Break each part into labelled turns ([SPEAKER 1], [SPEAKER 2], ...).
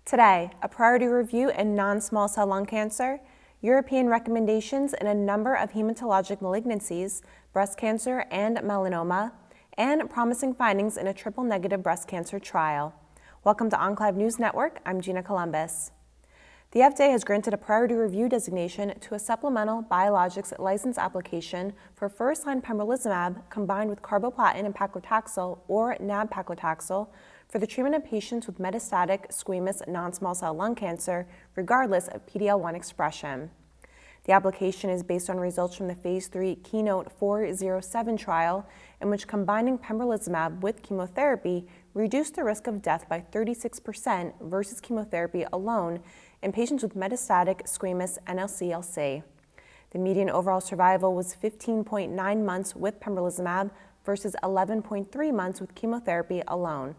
[SPEAKER 1] Today, a priority review in non-small cell lung cancer, European recommendations in a number of hematologic malignancies, breast cancer and melanoma, and promising findings in a triple-negative breast cancer trial. Welcome to Enclave News Network. I'm Gina Columbus. The FDA has granted a priority review designation to a supplemental biologics license application for first-line pembrolizumab combined with carboplatin and paclitaxel or nab-paclitaxel for the treatment of patients with metastatic squamous non-small cell lung cancer, regardless of PD-L1 expression. The application is based on results from the Phase 3 KEYNOTE-407 trial, in which combining pembrolizumab with chemotherapy reduced the risk of death by 36% versus chemotherapy alone in patients with metastatic squamous NSCLC. The median overall survival was 15.9 months with pembrolizumab versus 11.3 months with chemotherapy alone.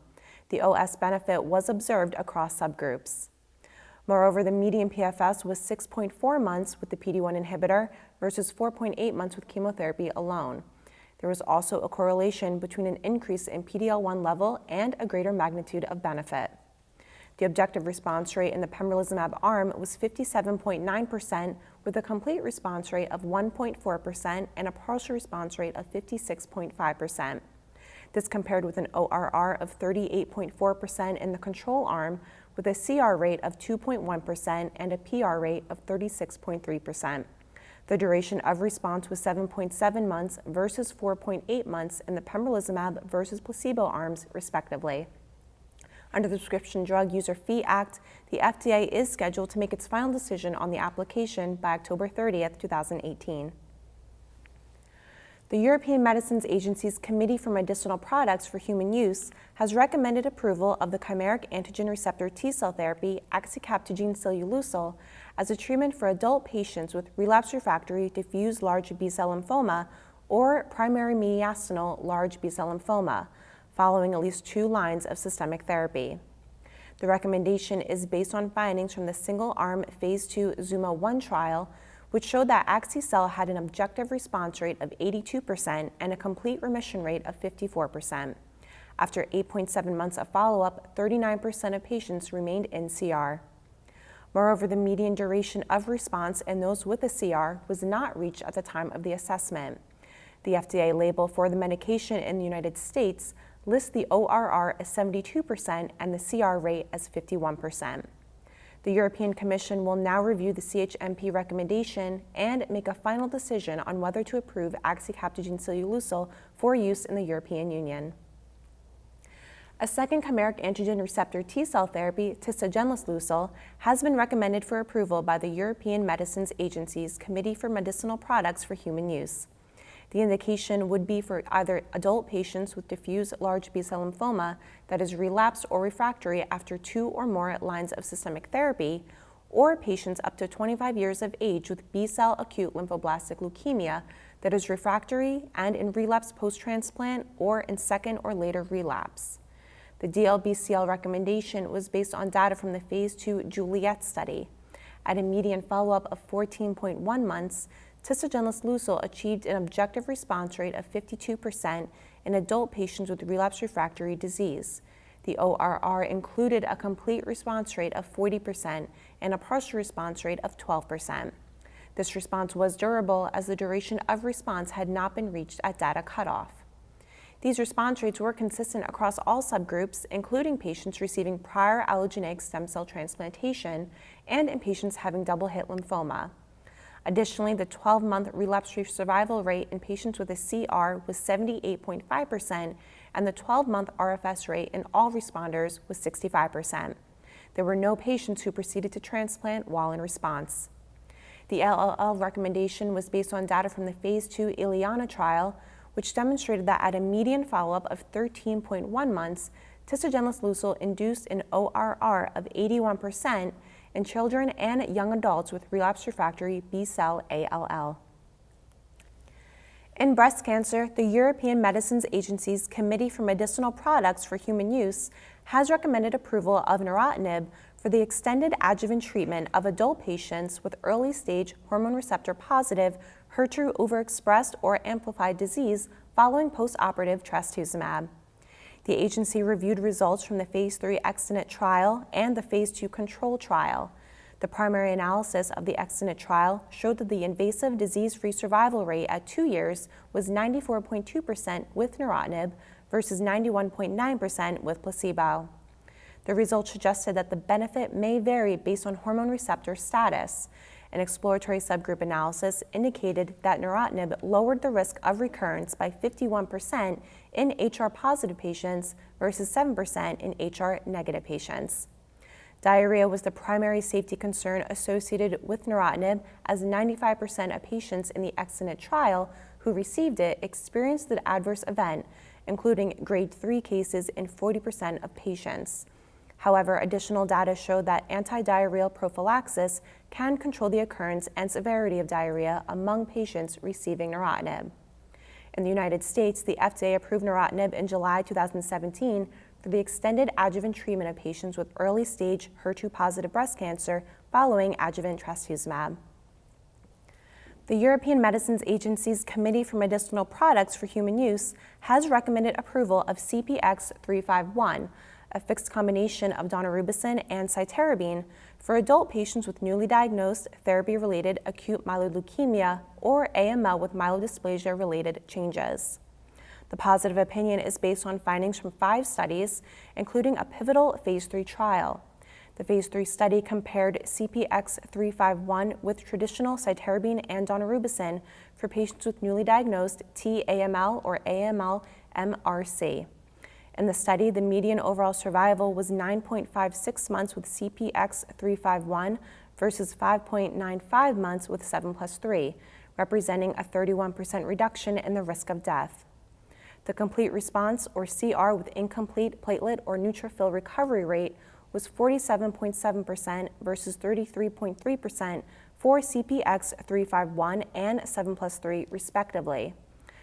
[SPEAKER 1] The OS benefit was observed across subgroups. Moreover, the median PFS was 6.4 months with the PD-1 inhibitor versus 4.8 months with chemotherapy alone. There was also a correlation between an increase in PD-L1 level and a greater magnitude of benefit. The objective response rate in the pembrolizumab arm was 57.9%, with a complete response rate of 1.4% and a partial response rate of 56.5%. This compared with an ORR of 38.4% in the control arm, with a CR rate of 2.1% and a PR rate of 36.3%. The duration of response was 7.7 months versus 4.8 months in the pembrolizumab versus placebo arms, respectively. Under the Prescription Drug User Fee Act, the FDA is scheduled to make its final decision on the application by October 30th, 2018. The European Medicines Agency's Committee for Medicinal Products for Human Use has recommended approval of the chimeric antigen receptor T-cell therapy axicabtagene ciloleucel as a treatment for adult patients with relapsed refractory diffuse large B-cell lymphoma or primary mediastinal large B-cell lymphoma, following at least 2 lines of systemic therapy. The recommendation is based on findings from the single-arm Phase 2 ZUMA-1 trial, which showed that axi-cel had an objective response rate of 82% and a complete remission rate of 54%. After 8.7 months of follow-up, 39% of patients remained in CR. Moreover, the median duration of response in those with a CR was not reached at the time of the assessment. The FDA label for the medication in the United States lists the ORR as 72% and the CR rate as 51%. The European Commission will now review the CHMP recommendation and make a final decision on whether to approve axicabtagene ciloleucel for use in the European Union. A second chimeric antigen receptor T-cell therapy, tisagenlecleucel, has been recommended for approval by the European Medicines Agency's Committee for Medicinal Products for Human Use. The indication would be for either adult patients with diffuse large B-cell lymphoma that is relapsed or refractory after 2 or more lines of systemic therapy, or patients up to 25 years of age with B-cell acute lymphoblastic leukemia that is refractory and in relapse post-transplant or in second or later relapse. The DLBCL recommendation was based on data from the Phase 2 Juliet study. At a median follow-up of 14.1 months, tisagenlecleucel achieved an objective response rate of 52% in adult patients with relapsed refractory disease. The ORR included a complete response rate of 40% and a partial response rate of 12%. This response was durable as the duration of response had not been reached at data cutoff. These response rates were consistent across all subgroups, including patients receiving prior allogeneic stem cell transplantation and in patients having double-hit lymphoma. Additionally, the 12-month relapse-free survival rate in patients with a CR was 78.5%, and the 12-month RFS rate in all responders was 65%. There were no patients who proceeded to transplant while in response. The LLL recommendation was based on data from the Phase 2 Ileana trial, which demonstrated that at a median follow-up of 13.1 months, tisagenlecleucel induced an ORR of 81% in children and young adults with relapsed refractory B-cell ALL. In breast cancer, the European Medicines Agency's Committee for Medicinal Products for Human Use has recommended approval of neratinib for the extended adjuvant treatment of adult patients with early-stage hormone receptor-positive, HER2 overexpressed or amplified disease following post-operative trastuzumab. The agency reviewed results from the Phase 3 Extant trial and the Phase 2 control trial. The primary analysis of the Extant trial showed that the invasive disease-free survival rate at 2 years was 94.2% with neratinib versus 91.9% with placebo. The results suggested that the benefit may vary based on hormone receptor status. An exploratory subgroup analysis indicated that neratinib lowered the risk of recurrence by 51% in HR-positive patients versus 7% in HR-negative patients. Diarrhea was the primary safety concern associated with neratinib, as 95% of patients in the Extant trial who received it experienced the adverse event, including grade 3 cases in 40% of patients. However, additional data showed that anti-diarrheal prophylaxis can control the occurrence and severity of diarrhea among patients receiving neratinib. In the United States, the FDA approved neratinib in July 2017 for the extended adjuvant treatment of patients with early-stage HER2-positive breast cancer following adjuvant trastuzumab. The European Medicines Agency's Committee for Medicinal Products for Human Use has recommended approval of CPX-351, a fixed combination of daunorubicin and cytarabine for adult patients with newly diagnosed therapy-related acute myeloid leukemia or AML with myelodysplasia-related changes. The positive opinion is based on findings from 5 studies, including a pivotal Phase 3 trial. The Phase 3 study compared CPX-351 with traditional cytarabine and daunorubicin for patients with newly diagnosed T-AML or AML-MRC. In the study, the median overall survival was 9.56 months with CPX-351 versus 5.95 months with 7+3, representing a 31% reduction in the risk of death. The complete response, or CR, with incomplete platelet or neutrophil recovery rate was 47.7% versus 33.3% for CPX-351 and 7+3, respectively.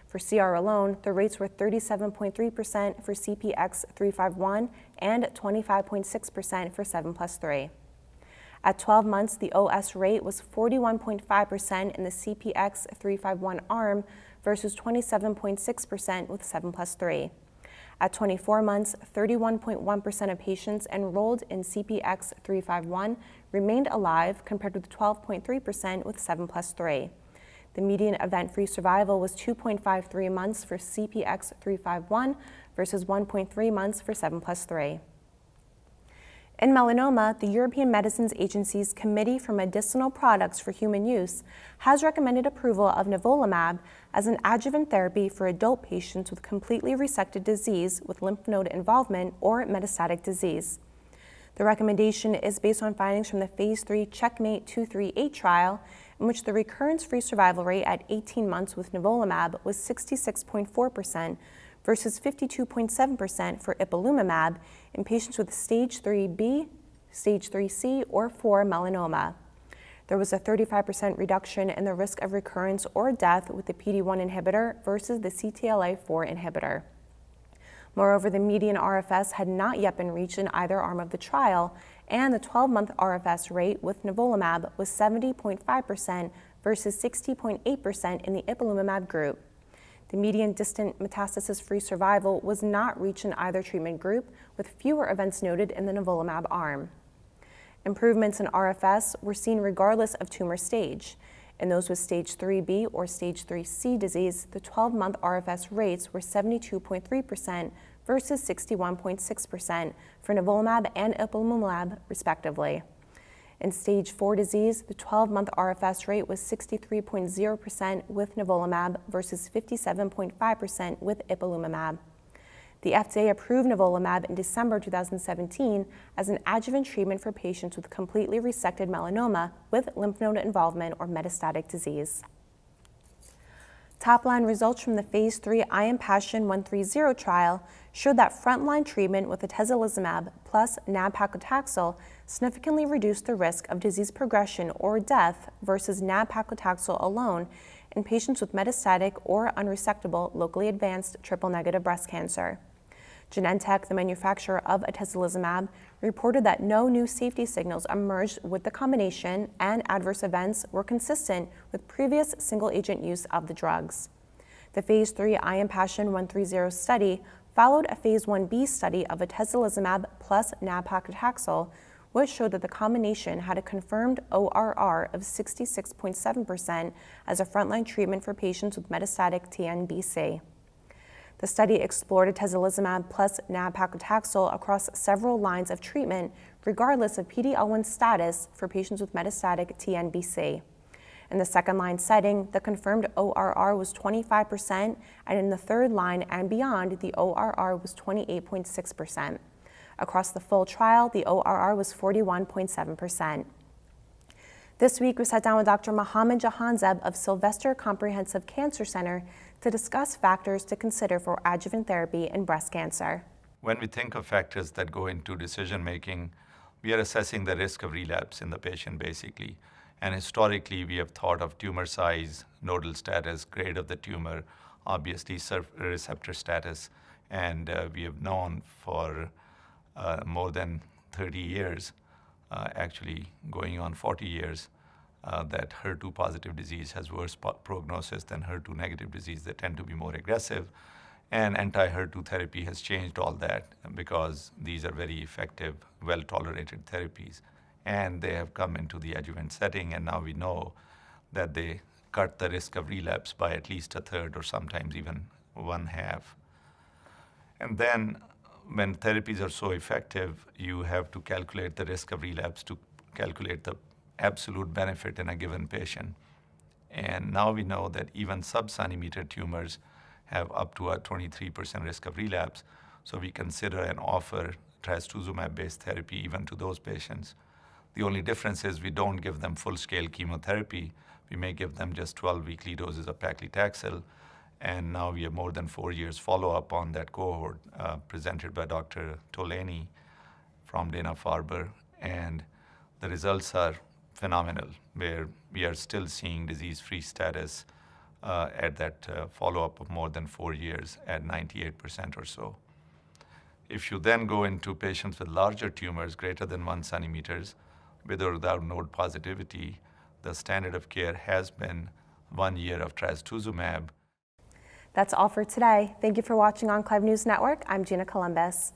[SPEAKER 1] For CR alone, the rates were 37.3% for CPX-351 and 25.6% for 7+3. At 12 months, the OS rate was 41.5% in the CPX-351 arm versus 27.6% with 7+3. At 24 months, 31.1% of patients enrolled in CPX-351 remained alive compared with 12.3% with 7+3. The median event-free survival was 2.53 months for CPX-351 versus 1.3 months for 7+3. In melanoma, the European Medicines Agency's Committee for Medicinal Products for Human Use has recommended approval of nivolumab as an adjuvant therapy for adult patients with completely resected disease with lymph node involvement or metastatic disease. The recommendation is based on findings from the Phase 3 Checkmate 238 trial, in which the recurrence-free survival rate at 18 months with nivolumab was 66.4% versus 52.7% for ipilimumab in patients with stage 3B, stage 3C, or 4 melanoma. There was a 35% reduction in the risk of recurrence or death with the PD-1 inhibitor versus the CTLA-4 inhibitor. Moreover, the median RFS had not yet been reached in either arm of the trial, and the 12-month RFS rate with nivolumab was 70.5% versus 60.8% in the ipilimumab group. The median distant metastasis-free survival was not reached in either treatment group, with fewer events noted in the nivolumab arm. Improvements in RFS were seen regardless of tumor stage. In those with stage 3B or stage 3C disease, the 12-month RFS rates were 72.3% versus 61.6% for nivolumab and ipilimumab, respectively. In stage 4 disease, the 12-month RFS rate was 63.0% with nivolumab versus 57.5% with ipilimumab. The FDA approved nivolumab in December 2017 as an adjuvant treatment for patients with completely resected melanoma with lymph node involvement or metastatic disease. Top-line results from the Phase 3 IMpassion 130 trial showed that frontline treatment with atezolizumab plus nab-paclitaxel significantly reduced the risk of disease progression or death versus nab-paclitaxel alone in patients with metastatic or unresectable locally advanced triple-negative breast cancer. Genentech, the manufacturer of atezolizumab, reported that no new safety signals emerged with the combination and adverse events were consistent with previous single-agent use of the drugs. The Phase 3 IMpassion 130 study followed a phase 1b study of atezolizumab plus nab-paclitaxel, which showed that the combination had a confirmed ORR of 66.7% as a frontline treatment for patients with metastatic TNBC. The study explored atezolizumab plus nab-paclitaxel across several lines of treatment, regardless of PD-L1 status for patients with metastatic TNBC. In the second-line setting, the confirmed ORR was 25%, and in the third line and beyond, the ORR was 28.6%. Across the full trial, the ORR was 41.7%. This week, we sat down with Dr. Mohammed Jahanzeb of Sylvester Comprehensive Cancer Center to discuss factors to consider for adjuvant therapy in breast cancer.
[SPEAKER 2] When we think of factors that go into decision-making, we are assessing the risk of relapse in the patient, basically. And historically, we have thought of tumor size, nodal status, grade of the tumor, obviously receptor status, and we have known for more than 30 years, actually going on 40 years, that HER2-positive disease has worse prognosis than HER2-negative disease. They tend to be more aggressive, and anti-HER2 therapy has changed all that because these are very effective, well-tolerated therapies. And they have come into the adjuvant setting, and now we know that they cut the risk of relapse by at least a third or sometimes even one half. And then when therapies are so effective, you have to calculate the risk of relapse to calculate the absolute benefit in a given patient. And now we know that even sub-centimeter tumors have up to a 23% risk of relapse. So we consider and offer trastuzumab-based therapy even to those patients. The only difference is we don't give them full-scale chemotherapy. We may give them just 12 weekly doses of paclitaxel. And now we have more than 4 years follow-up on that cohort presented by Dr. Tolani from Dana-Farber. And the results are phenomenal, where we are still seeing disease-free status at that follow-up of more than 4 years at 98% or so. If you then go into patients with larger tumors greater than 1 centimeters, with or without node positivity, the standard of care has been 1 year of trastuzumab.
[SPEAKER 1] That's all for today. Thank you for watching Enclave News Network. I'm Gina Columbus.